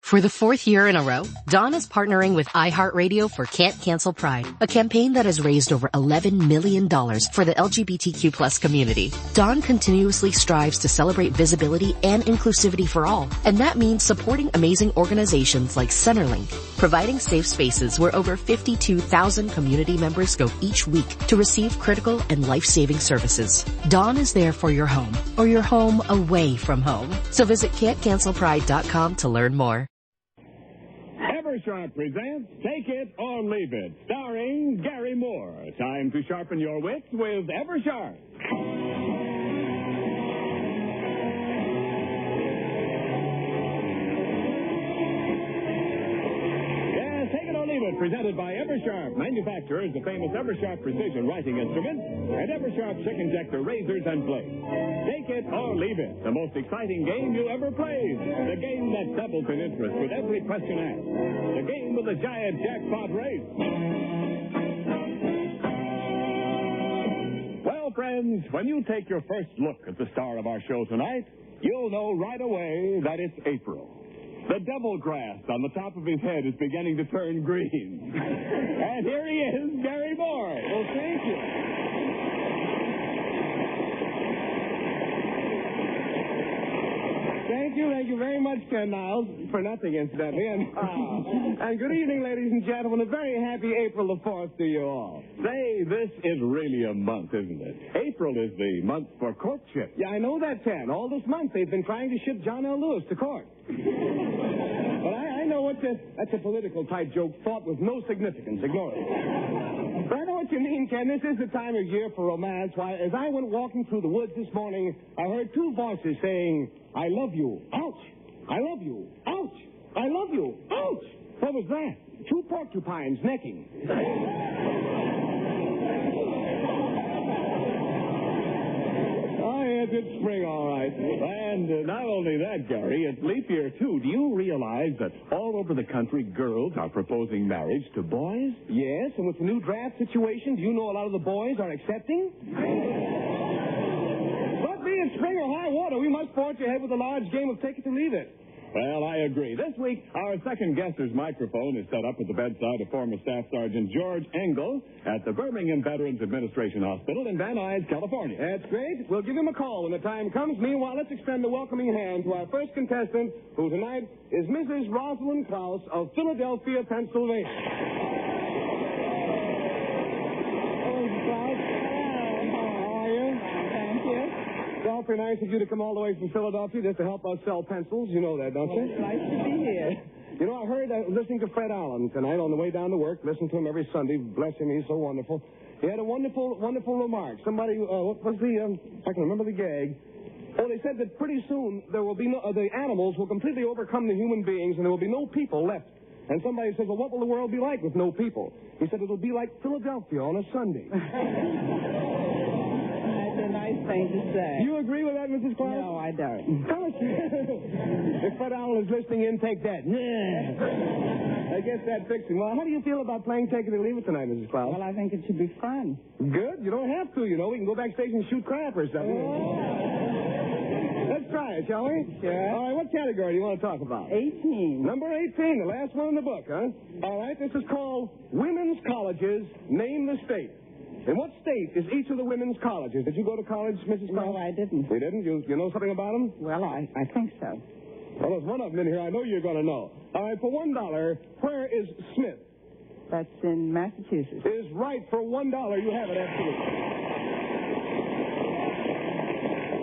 For the fourth year in a row, Dawn is partnering with iHeartRadio for Can't Cancel Pride, a campaign that has raised over $11 million for the LGBTQ+ community. Dawn continuously strives to celebrate visibility and inclusivity for all, and that means supporting amazing organizations like Centerlink, providing safe spaces where over 52,000 community members go each week to receive critical and life-saving services. Dawn is there for your home, or your home away from home. So visit can'tcancelpride.com to learn more. Eversharp presents Take It or Leave It, starring Gary Moore. Time to sharpen your wits with Eversharp. Presented by Eversharp, manufacturers the famous Eversharp precision writing instrument and Eversharp check injector razors and blades. Take it or leave it, the most exciting game you ever played. The game that doubles in interest with every question asked. The game with the giant jackpot race. Well, friends, when you take your first look at the star of our show tonight, you'll know right away that it's April. The devil grass on the top of his head is beginning to turn green. And here he is, Gary Moore. Well, thank you. Thank you very much, Ken Niles, for nothing, incidentally. And good evening, ladies and gentlemen. A very happy April the 4th to you all. Say, this is really a month, isn't it? April is the month for courtship. Yeah, I know that, Ken. All this month they've been trying to ship John L. Lewis to court. But I know that's a political type joke thought with no significance. Ignore it. But I know what you mean, Ken. This is the time of year for romance. Why, as I went walking through the woods this morning, I heard two voices saying, I love you. Ouch. I love you. Ouch. I love you. Ouch. What was that? Two porcupines necking. It's spring, all right. And not only that, Gary, it's leap year, too. Do you realize that all over the country, girls are proposing marriage to boys? Yes, and with the new draft situation, do you know a lot of the boys are accepting? But be it spring or high water, we must forge ahead with a large game of take it or leave it. Well, I agree. This week, our second guesser's microphone is set up at the bedside of former Staff Sergeant George Engel at the Birmingham Veterans Administration Hospital in Van Nuys, California. That's great. We'll give him a call when the time comes. Meanwhile, let's extend a welcoming hand to our first contestant, who tonight is Mrs. Rosalind Krause of Philadelphia, Pennsylvania. Awfully nice of you to come all the way from Philadelphia just to help us sell pencils. You know that, don't you? It's nice to be here. You know, I heard listening to Fred Allen tonight on the way down to work. Listen to him every Sunday. Bless him, he's so wonderful. He had a wonderful, wonderful remark. Somebody, what was the, I can remember the gag. Oh, they said that pretty soon there will be the animals will completely overcome the human beings and there will be no people left. And somebody says, well, what will the world be like with no people? He said, it'll be like Philadelphia on a Sunday. Nice thing to say. You agree with that, Mrs. Clark? No, I don't. If Fred Allen is listening in, take that. Yeah. I guess that fixes him. Well, how do you feel about playing Take It or Leave It tonight, Mrs. Clark? Well, I think it should be fun. Good. You don't have to, you know. We can go backstage and shoot crap or something. Let's try it, shall we? Sure. All right, what category do you want to talk about? 18. Number 18, the last one in the book, huh? All right, this is called Women's Colleges. Name the state. In what state is each of the women's colleges? Did you go to college, Mrs. Clark? No, I didn't. You didn't? You know something about them? Well, I think so. Well, there's one of them in here I know you're going to know. All right, for $1, where is Smith? That's in Massachusetts. Is right for $1. You have it, absolutely.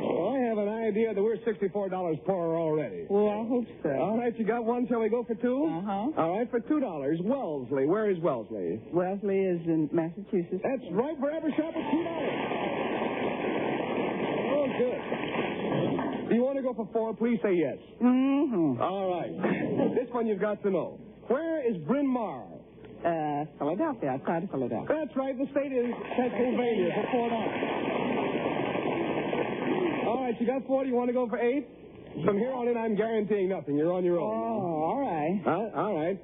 Well, I have an idea that we're $64 poorer already. Well, I hope so. All right, you got one. Shall we go for two? Uh-huh. All right, for $2. Wellesley. Where is Wellesley? Wellesley is in Massachusetts. That's right for Eversharp at $2. Oh, good. Do you want to go for 4? Please say yes. Mm-hmm. All right. This one you've got to know. Where is Bryn Mawr? Philadelphia, outside of Philadelphia. That's right. The state is Pennsylvania for $4. All right, you got 4. You want to go for 8? From here on in, I'm guaranteeing nothing. You're on your own. Oh, all right. All right.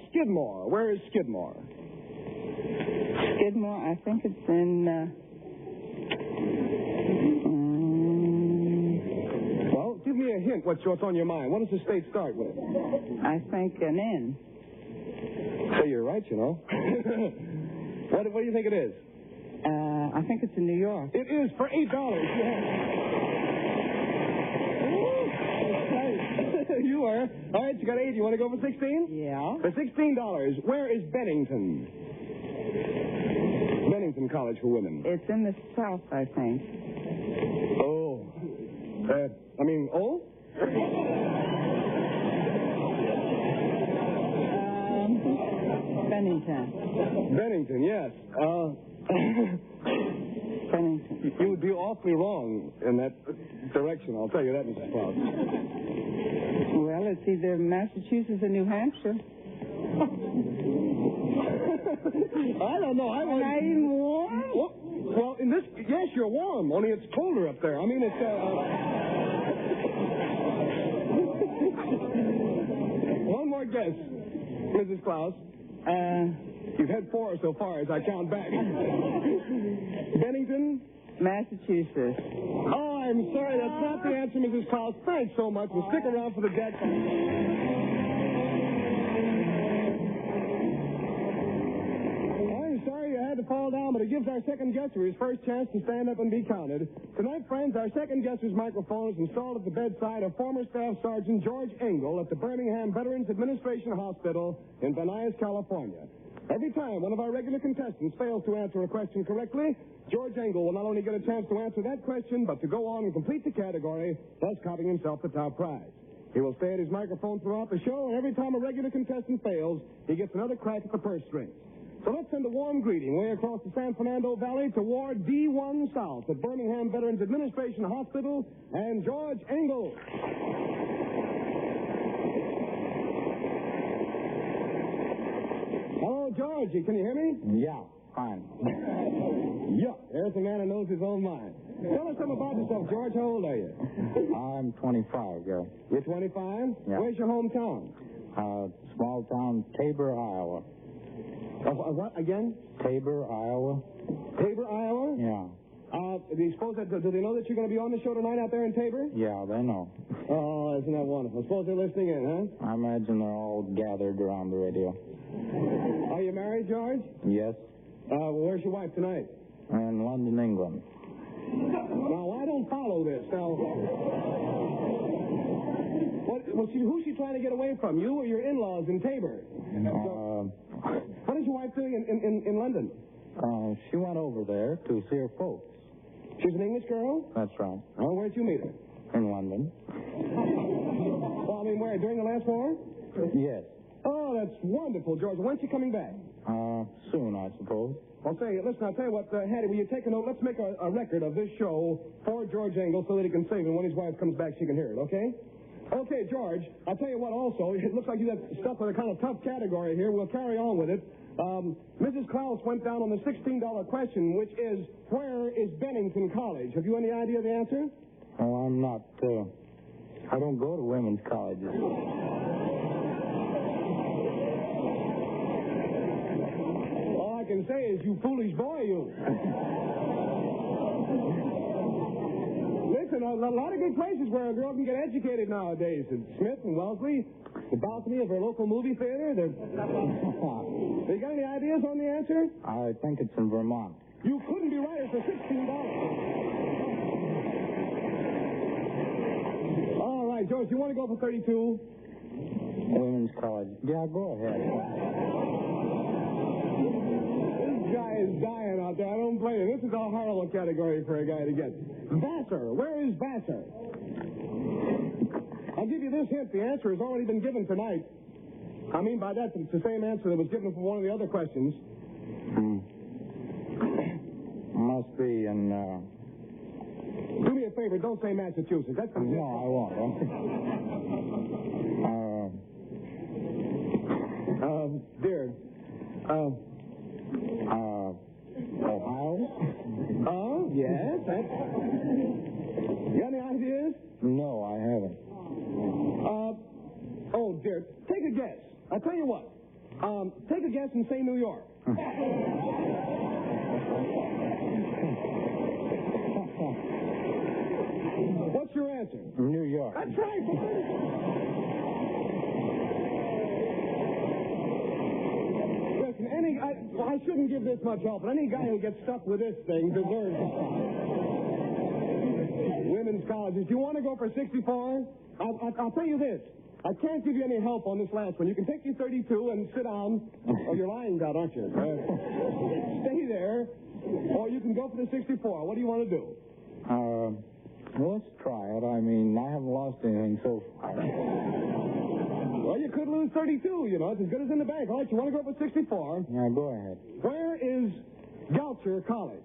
Skidmore. Where is Skidmore? Skidmore, I think it's in... Well, give me a hint what's on your mind. What does the state start with? I think an N. Say you're right, you know. What do you think it is? I think it's in New York. It is for $8. You are. All right, you got 8. You want to go for 16? Yeah. For $16, where is Bennington? Bennington College for Women. It's in the South, I think. Oh. Bennington. Bennington, yes. Bennington. You would be awfully wrong in that direction, I'll tell you that, Mrs. Klaus. Well, it's either Massachusetts or New Hampshire. I don't know. Am I even warm? Well, yes, you're warm, only it's colder up there. I mean, it's, One more guess, Mrs. Klaus. You've had 4 so far as I count back. Bennington? Massachusetts. Oh, I'm sorry. That's not the answer, Mrs. Klaus. Thanks so much. We'll stick around for the deck. I'm sorry you had to fall down, but it gives our second guesser his first chance to stand up and be counted. Tonight, friends, our second guesser's microphone is installed at the bedside of former Staff Sergeant George Engel at the Birmingham Veterans Administration Hospital in Van Nuys, California. Every time one of our regular contestants fails to answer a question correctly, George Engel will not only get a chance to answer that question, but to go on and complete the category, thus copying himself the top prize. He will stay at his microphone throughout the show, and every time a regular contestant fails, he gets another crack at the purse strings. So let's send a warm greeting way across the San Fernando Valley to Ward D1 South at Birmingham Veterans Administration Hospital and George Engel. Hello, George. Can you hear me? Yeah, fine. Yeah, there's a man who knows his own mind. Tell us something about yourself, George. How old are you? I'm 25, yeah. You're 25? Yeah. Where's your hometown? Small town, Tabor, Iowa. What, again? Tabor, Iowa? Tabor, Iowa? Yeah. Do they know that you're going to be on the show tonight out there in Tabor? Yeah, they know. Oh, isn't that wonderful? Suppose they're listening in, huh? I imagine they're all gathered around the radio. Are you married, George? Yes. Where's your wife tonight? In London, England. Now, I don't follow this. Now, who's she trying to get away from, you or your in-laws in Tabor? What is your wife doing in London? She went over there to see her folks. She's an English girl? That's right. Oh, where'd you meet her? In London. Well, I mean, where? During the last war? Yes. Oh, that's wonderful, George. When's she coming back? Soon, I suppose. Well, say, listen, I'll tell you what, Hattie, will you take a note? Let's make a record of this show for George Engel so that he can save it. When his wife comes back, she can hear it, okay? Okay, George, I'll tell you what also. It looks like you got stuck with a kind of tough category here. We'll carry on with it. Mrs. Klaus went down on the $16 question, which is, where is Bennington College? Have you any idea of the answer? Oh, I'm not, I don't go to women's colleges. All I can say is, you foolish boy, you. Listen, a lot of good places where a girl can get educated nowadays. Smith and Wellesley, the balcony of her local movie theater. You got any ideas on the answer? I think it's in Vermont. You couldn't be right. It's for $16. All right, George, you want to go for 32? Women's college. Yeah, go ahead. This guy is dying out there. I don't blame him. This is a horrible category for a guy to get. Vassar. Where is Vassar? I'll give you this hint. The answer has already been given tonight. I mean by that, it's the same answer that was given for one of the other questions. Must be in, Do me a favor. Don't say Massachusetts. That's No, I won't. Dear. Ohio? Oh, yes. You got any ideas? No, I haven't. Oh, dear. Take a guess. I'll tell you what. Take a guess and say New York. your answer? New York. That's right. Listen, I shouldn't give this much help, but any guy who gets stuck with this thing deserves it. Women's colleges. You want to go for 64? I'll tell you this. I can't give you any help on this last one. You can take your 32 and sit down. Oh, you're lying down, aren't you? Stay there. Or you can go for the 64. What do you want to do? Let's try it. I mean, I haven't lost anything so far. Well, you could lose 32, you know. It's as good as in the bank. All right, you want to go for 64? Yeah, go ahead. Where is Goucher College?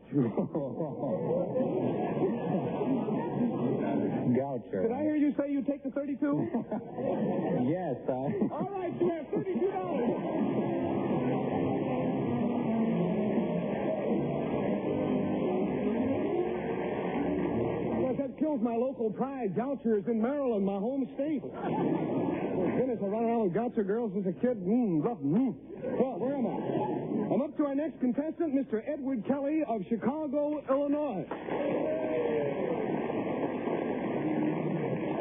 Goucher. Did I hear you say you take the 32? Yes, All right, you have $32. That kills my local pride. Goucher is in Maryland, my home state. Oh, goodness, I run around with Goucher girls as a kid. Rough. Well, where am I? I'm up to our next contestant, Mr. Edward Kelly of Chicago, Illinois.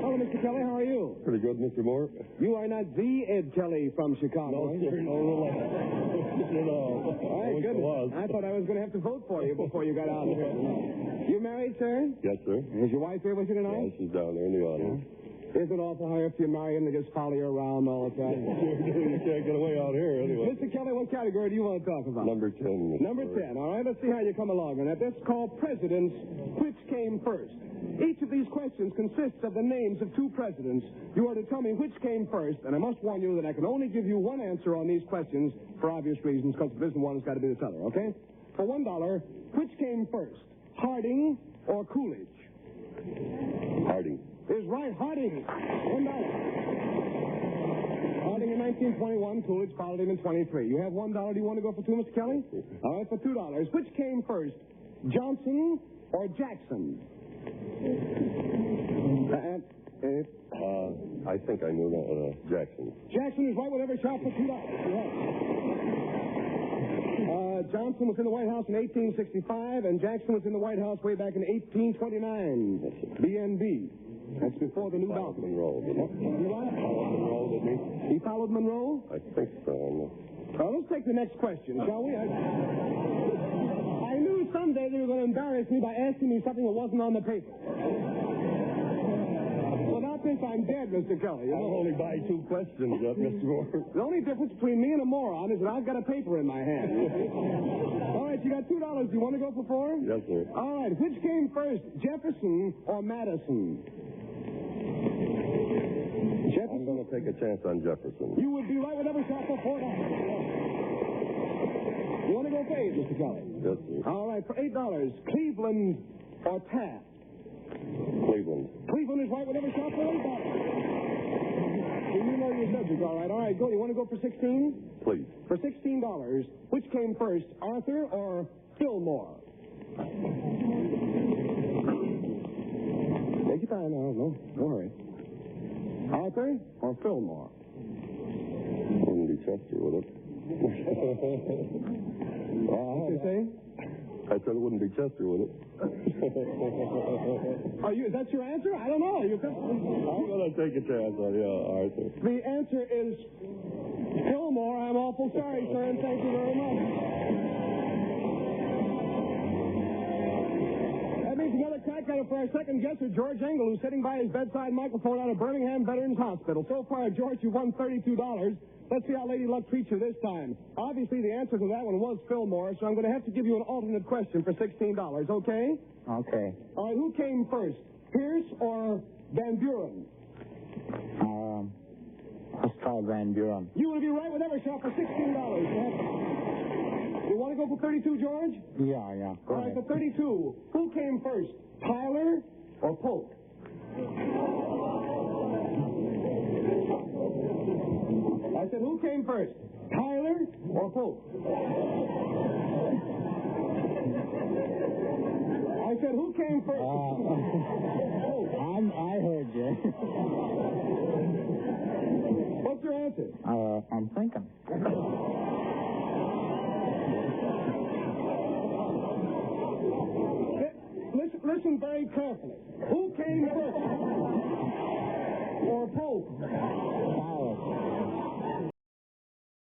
Hello, Mr. Kelly. How are you? Pretty good, Mr. Moore. You are not the Ed Kelly from Chicago. No, sir. No. All right, good. I thought I was going to have to vote for you before you got out here. You married, sir? Yes, sir. Is your wife here with you tonight? Yeah, she's down there in the audience. Isn't it awful how if you marry him, they just follow you around all the time? You can't get away out here anyway. Mr. Kelly, what category do you want to talk about? Number 10. Mr. Number 10. All right, let's see how you come along on that. That's called Presidents. Which came first? Each of these questions consists of the names of two presidents. You are to tell me which came first, and I must warn you that I can only give you one answer on these questions for obvious reasons, because if it isn't one, it's got to be this other, okay? For $1, which came first? Harding or Coolidge? Harding. Is right, Harding. $1. Harding in 1921, Coolidge followed him in 23. You have $1. Do you want to go for two, Mr. Kelly? All right, for $2. Which came first, Johnson or Jackson? I think I knew that. Jackson. Jackson is right with every shot for $2. Johnson was in the White House in 1865, and Jackson was in the White House way back in 1829. BNB. That's before the new Balcony. Monroe, didn't he? You what? Monroe, didn't he? He followed Monroe? I think so. Let's take the next question, shall we? I knew someday they were going to embarrass me by asking me something that wasn't on the paper. Without this, I'm dead, Mr. Kelly. I'll only buy two questions, Mr. Moore. The only difference between me and a moron is that I've got a paper in my hand. All right, you got $2. Do you want to go for 4? Yes, sir. All right, which came first, Jefferson or Madison? I'm going to take a chance on Jefferson. You would be right with every shot for $4. You want to go for 8, Mr. Kelly? Yes, sir. All right, for $8, Cleveland or Taft? Cleveland. Cleveland is right with every shot for $8. You know your subject, all right. All right, go. You want to go for 16? Please. For $16, which came first, Arthur or Fillmore? Take your time now. No hurry. Arthur or Fillmore? Wouldn't be Chester, would it? What you say? I said it wouldn't be Chester, would it? Is that your answer? I don't know. I'm going to take a chance on Arthur. The answer is Fillmore. I'm awful sorry, sir, and thank you very much. That means another crack at it for our second guesser, George Engel, who's sitting by his bedside microphone out of Birmingham Veterans Hospital. So far, George, you've won $32. Let's see how Lady Luck treats you this time. Obviously, the answer to that one was Fillmore, so I'm going to have to give you an alternate question for $16, okay? Okay. All right, who came first, Pierce or Van Buren? Let's try Van Buren. You will be right with every shot for $16. You want to go for 32, George? Yeah. Go All right, ahead. for 32, who came first, Tyler or Polk? I said, who came first, Tyler or Polk? I said, who came first? I heard you. What's your answer? I'm thinking. Listen very carefully. Who came first? Or Pope? Pilot.